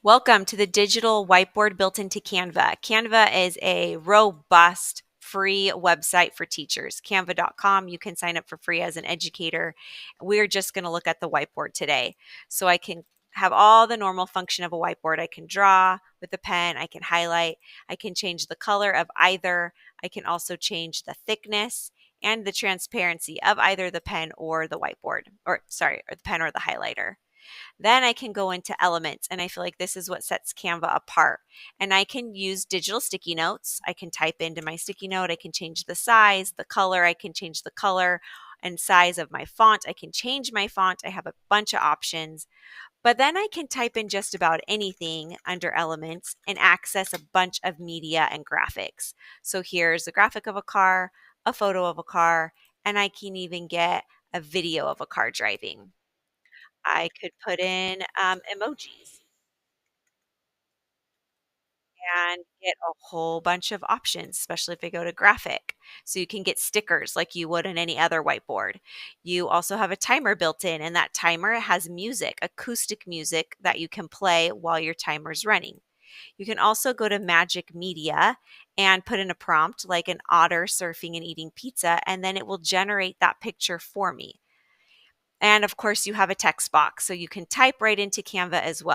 Welcome to the digital whiteboard built into Canva. Canva is a robust, free website for teachers. Canva.com, you can sign up for free as an educator. We're just going to look at the whiteboard today. So I can have all the normal function of a whiteboard. I can draw with a pen, I can highlight, I can change the color of either. I can also change the thickness and the transparency of either the pen or the whiteboard, or the pen or the highlighter. Then I can go into elements, and I feel like this is what sets Canva apart. And I can use digital sticky notes. I can type into my sticky note. I can change the size, the color. I can change the color and size of my font. I can change my font. I have a bunch of options. But then I can type in just about anything under elements and access a bunch of media and graphics. So here's a graphic of a car, a photo of a car, and I can even get a video of a car driving. I could put in emojis and get a whole bunch of options, especially if I go to graphic. So you can get stickers like you would in any other whiteboard. You also have a timer built in, and that timer has music, acoustic music that you can play while your timer's running. You can also go to Magic Media and put in a prompt like an otter surfing and eating pizza, and then it will generate that picture for me. And of course, you have a text box, so you can type right into Canva as well.